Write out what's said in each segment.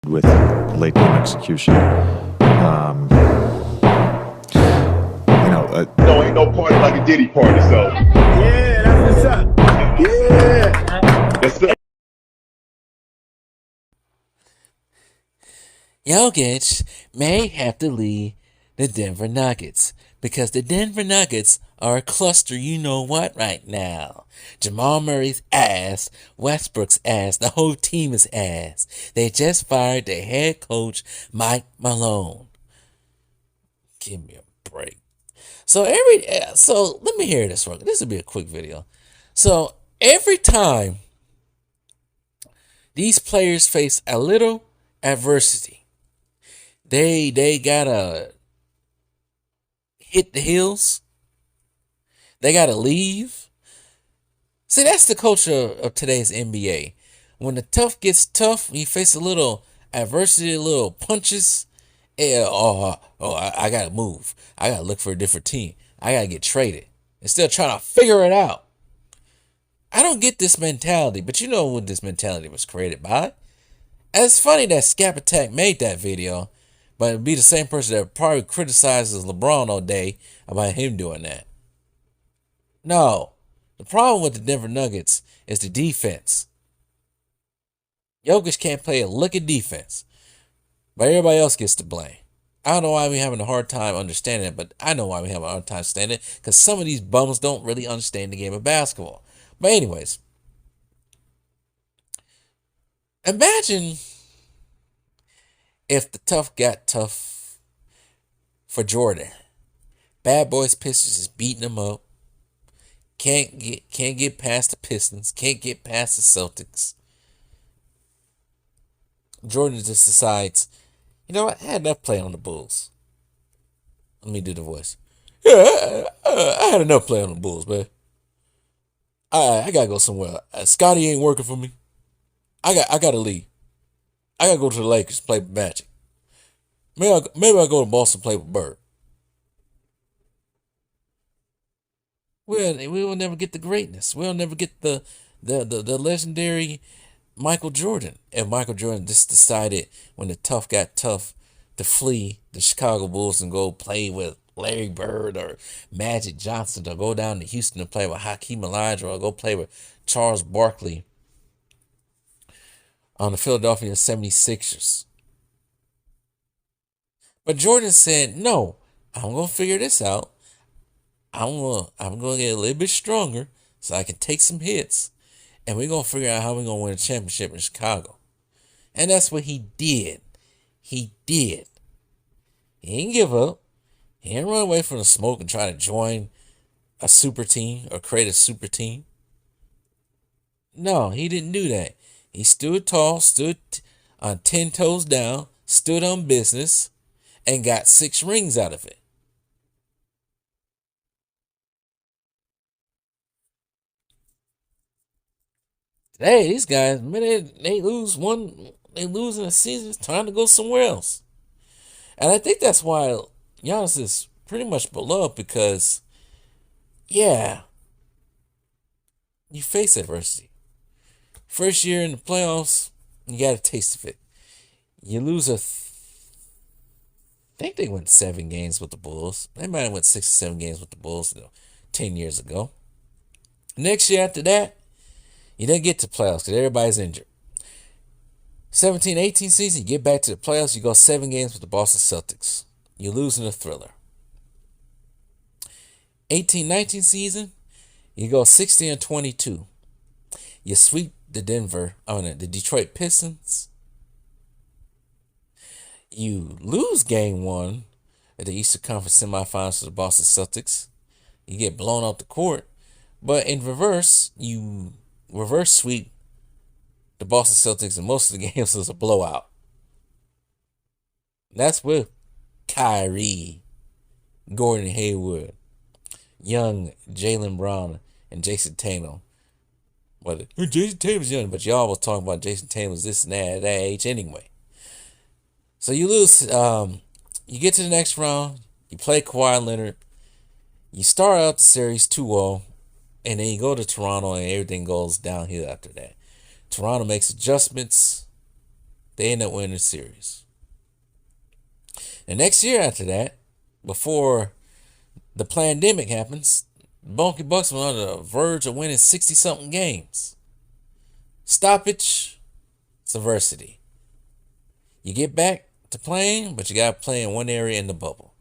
with late game execution. No, ain't no party like a Diddy party, so. Yeah, that's what's up. Yeah. Yes, sir. Jokic may have to leave the Denver Nuggets because the Denver Nuggets are a cluster you know what right now. Jamal Murray's ass, Westbrook's ass, the whole team is ass. They just fired their head coach, Mike Malone. Give me a break. So let me hear this one. This will be a quick video. So every time these players face a little adversity, they gotta hit the hills. They gotta leave. See, that's the culture of today's NBA. When the tough gets tough, you face a little adversity, a little punches. I gotta move. I gotta look for a different team. I gotta get traded. Instead of trying to figure it out. I don't get this mentality, but you know what this mentality was created by. And it's funny that Scap Attack made that video, but it'd be the same person that probably criticizes LeBron all day about him doing that. No. The problem with the Denver Nuggets is the defense. Jokic can't play a lick of defense, but everybody else gets to blame. I don't know why we're having a hard time understanding it, but I know why we have a hard time understanding it, because some of these bums don't really understand the game of basketball. But anyways, imagine if the tough got tough for Jordan. Bad Boys Pistons is beating them up. Can't get past the Pistons. Can't get past the Celtics. Jordan just decides, you know what? I had enough playing on the Bulls. Let me do the voice. Yeah, I had enough playing on the Bulls, man. I gotta go somewhere. Scotty ain't working for me. I gotta leave. I gotta go to the Lakers, play with Magic. Maybe I go to Boston, play with Bird. We will never get the greatness. We'll never get the legendary Michael Jordan. And Michael Jordan just decided when the tough got tough to flee the Chicago Bulls and go play with Larry Bird or Magic Johnson, or go down to Houston and play with Hakeem Olajuwon, or go play with Charles Barkley on the Philadelphia 76ers. But Jordan said, no, I'm going to figure this out. I'm going to get a little bit stronger so I can take some hits. And we're going to figure out how we're going to win a championship in Chicago. And that's what he did. He did. He didn't give up. He didn't run away from the smoke and try to join a super team or create a super team. No, he didn't do that. He stood tall, stood on 10 toes down, stood on business, and got 6 rings out of it. Today, these guys, man, they lose in a season, it's time to go somewhere else. And I think that's why Giannis is pretty much beloved, because, yeah, you face adversity. First year in the playoffs, you got a taste of it. You lose I think they went 7 games with the Bulls. They might have went 6 or 7 games with the Bulls 10 years ago. Next year after that, you didn't get to playoffs because everybody's injured. 17-18 season, you get back to the playoffs, you go 7 games with the Boston Celtics. You lose in a thriller. 18-19 season, you go 16-22. You sweep the the Detroit Pistons. You lose game 1 at the Eastern Conference semifinals to the Boston Celtics. You get blown off the court. But in reverse, you reverse sweep the Boston Celtics, and most of the games was a blowout. That's with Kyrie, Gordon Hayward, young Jaylen Brown, and Jason Tatum. But Jason Tatum's young, but y'all was talking about Jason Tatum's this and that at that age anyway. So you lose. You get to the next round. You play Kawhi Leonard. You start out the series 2-0, and then you go to Toronto, and everything goes downhill after that. Toronto makes adjustments. They end up winning the series. The next year after that, before the pandemic happens, Milwaukee Bucks were on the verge of winning 60-something games. Stoppage, it's adversity. You get back to playing, but you got to play in one area in the bubble.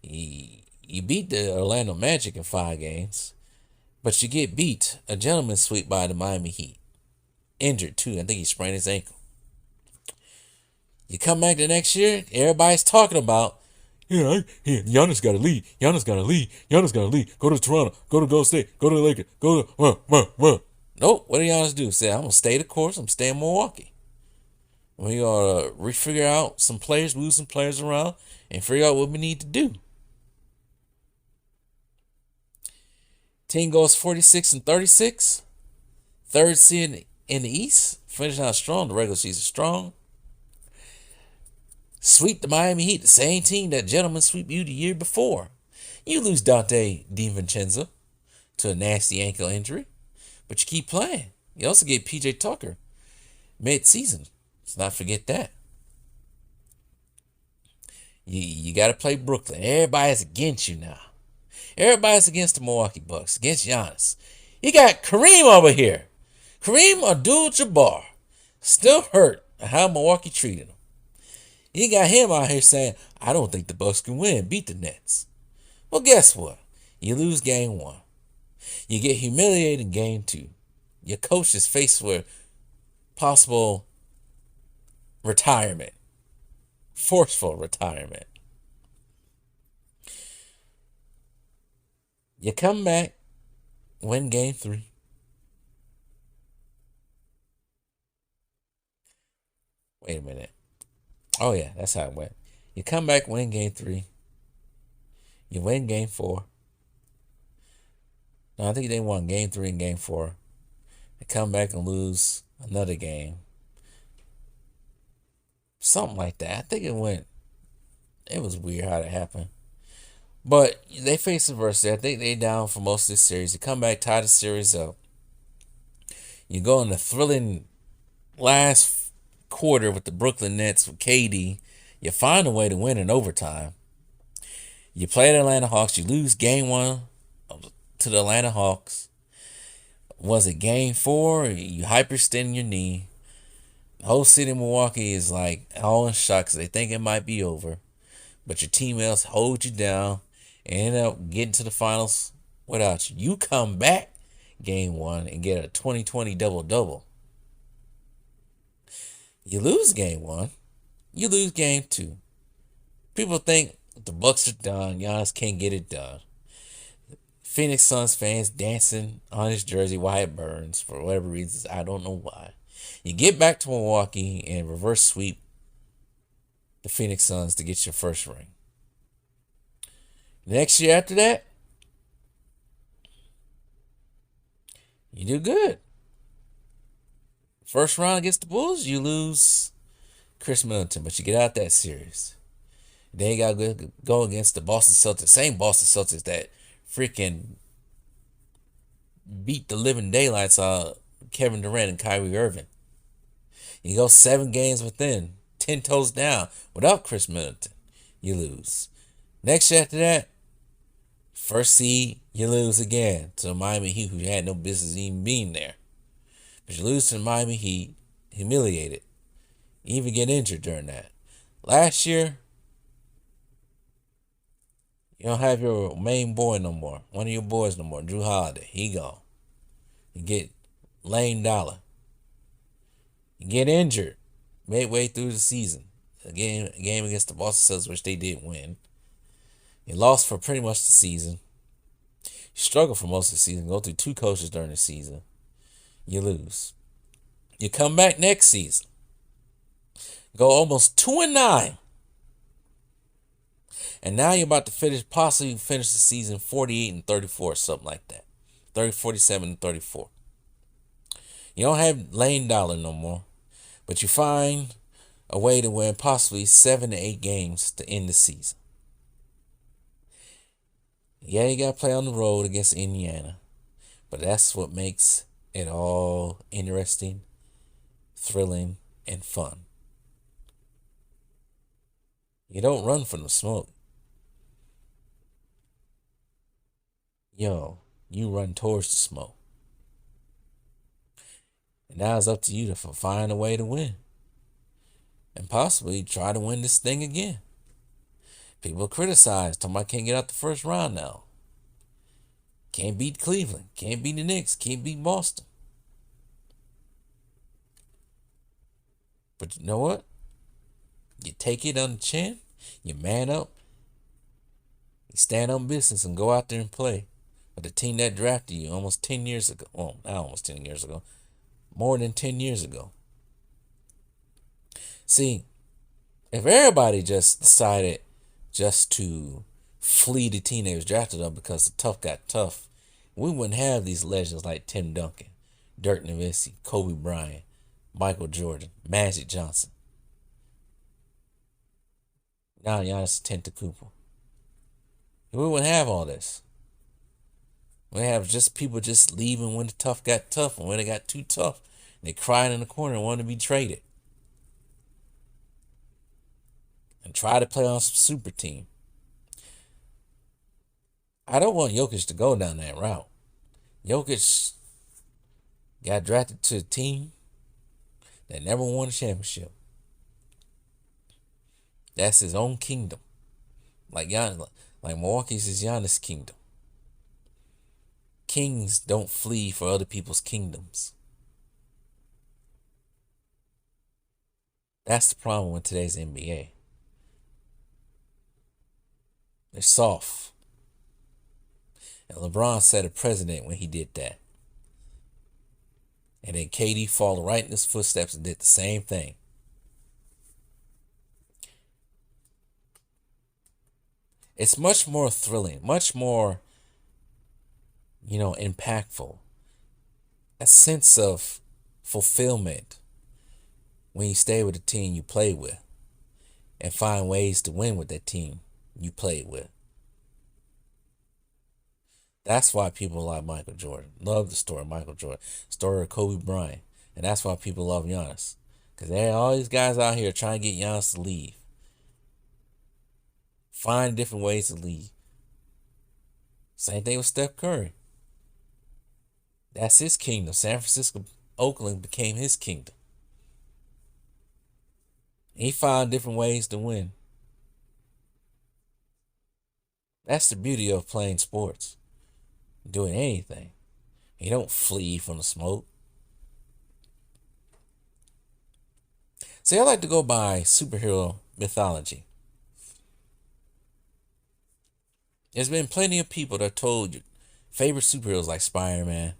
You beat the Orlando Magic in 5 games, but you get beat, a gentleman's sweep by the Miami Heat. Injured too. I think he sprained his ankle. You come back the next year, everybody's talking about, Giannis got to leave. Giannis got to leave. Giannis got to leave. Go to Toronto. Go to Golden State. Go to the Lakers. Go to... Nope. What did Giannis do? Say, I'm going to stay the course. I'm going to stay in Milwaukee. We got to refigure out some players, move some players around, and figure out what we need to do. Team goes 46-36. Third seed in the East. Finishing out strong. The regular season strong. Sweep the Miami Heat, the same team that gentleman sweep you the year before. You lose Dante DiVincenzo to a nasty ankle injury, but you keep playing. You also get P.J. Tucker mid-season. Let's not forget that. You got to play Brooklyn. Everybody's against you now. Everybody's against the Milwaukee Bucks, against Giannis. You got Kareem over here. Kareem Abdul-Jabbar. Still hurt at how Milwaukee treated him. You got him out here saying, I don't think the Bucks can win, beat the Nets. Well, guess what? You lose game 1. You get humiliated in game 2. Your coach is faced with possible retirement. Forceful retirement. You come back, win game 3. Wait a minute. Oh, yeah, that's how it went. You come back, win game 3. You win game 4. No, I think they won game 3 and game 4. They come back and lose another game. Something like that. I think it was weird how that happened. But they face adversity. I think they down for most of this series. You come back, tie the series up. You go in the thrilling last quarter with the Brooklyn Nets with KD. You find a way to win in overtime. You play the Atlanta Hawks. You lose game 1 to the Atlanta Hawks. Was it game 4? You hyperextend your knee. The whole city of Milwaukee is like all in shock because they think it might be over. But your teammates hold you down and end up getting to the finals without you. You come back game 1 and get a 20-20 double-double. You lose game 1. You lose game 2. People think the Bucks are done. Giannis can't get it done. Phoenix Suns fans dancing on his jersey while it burns for whatever reasons. I don't know why. You get back to Milwaukee and reverse sweep the Phoenix Suns to get your first ring. Next year after that, you do good. First round against the Bulls, you lose Chris Middleton, but you get out that series. Then you got to go against the Boston Celtics, same Boston Celtics that freaking beat the living daylights out of Kevin Durant and Kyrie Irving. You go 7 games within, 10 toes down without Chris Middleton. You lose. Next year after that, first seed, you lose again to the Miami Heat, who had no business even being there. But you lose to the Miami Heat, humiliated. You even get injured during that. Last year, you don't have your main boy no more. One of your boys no more. Drew Holiday. He gone. You get Lane Dollar. You get injured midway through the season. A game against the Boston Celtics, which they did win. You lost for pretty much the season. You struggle for most of the season. Go through 2 coaches during the season. You lose. You come back next season. Go almost 2-9. And now you're about to possibly finish the season 48-34, something like that. 47-34. You don't have Lane Dollar no more. But you find a way to win possibly 7 to 8 games to end the season. Yeah, you got to play on the road against Indiana. But that's what makes it all interesting, thrilling, and fun. You don't run from the smoke. You run towards the smoke. And now it's up to you to find a way to win. And possibly try to win this thing again. People criticize, talking about can't get out the first round now. Can't beat Cleveland. Can't beat the Knicks. Can't beat Boston. But you know what? You take it on the chin. You man up. You stand on business and go out there and play. But the team that drafted you almost 10 years ago. Well, not almost 10 years ago. More than 10 years ago. See, if everybody just decided just to flee the team they was drafted on because the tough got tough, we wouldn't have these legends like Tim Duncan, Dirk Nowitzki, Kobe Bryant, Michael Jordan, Magic Johnson. Now Giannis Antetokounmpo. We wouldn't have all this. We have just people just leaving when the tough got tough, and when it got too tough, they cried in the corner and wanted to be traded. And try to play on some super team. I don't want Jokic to go down that route. Jokic got drafted to a team that never won a championship. That's his own kingdom. Like Milwaukee's is Giannis' kingdom. Kings don't flee for other people's kingdoms. That's the problem with today's NBA. They're soft. And LeBron set a precedent when he did that. And then KD followed right in his footsteps and did the same thing. It's much more thrilling, much more, impactful. A sense of fulfillment when you stay with the team you play with and find ways to win with that team you played with. That's why people like Michael Jordan. Love the story of Michael Jordan. Story of Kobe Bryant. And that's why people love Giannis. Because there are all these guys out here trying to get Giannis to leave. Find different ways to leave. Same thing with Steph Curry. That's his kingdom. San Francisco, Oakland became his kingdom. He found different ways to win. That's the beauty of playing sports. Doing anything. You don't flee from the smoke. See, I like to go by superhero mythology. There's been plenty of people that told you favorite superheroes like Spider-Man.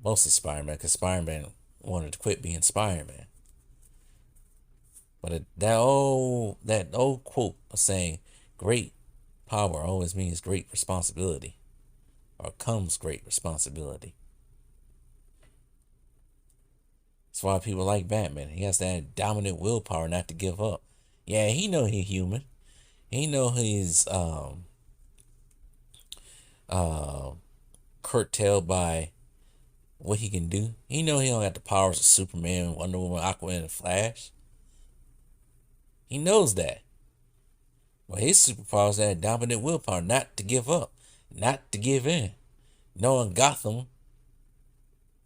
Mostly Spider-Man, because Spider-Man wanted to quit being Spider-Man. But that old quote of saying, great power always means great responsibility. Or comes great responsibility. That's why people like Batman. He has that dominant willpower not to give up. Yeah, he know he's human. He know he's curtailed by what he can do. He know he don't have the powers of Superman, Wonder Woman, Aquaman, and Flash. He knows that. Well, his superpower is that dominant willpower not to give up, not to give in. Knowing Gotham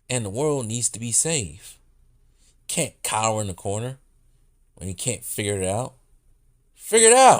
and the world needs to be saved. Can't cower in the corner when you can't figure it out. Figure it out.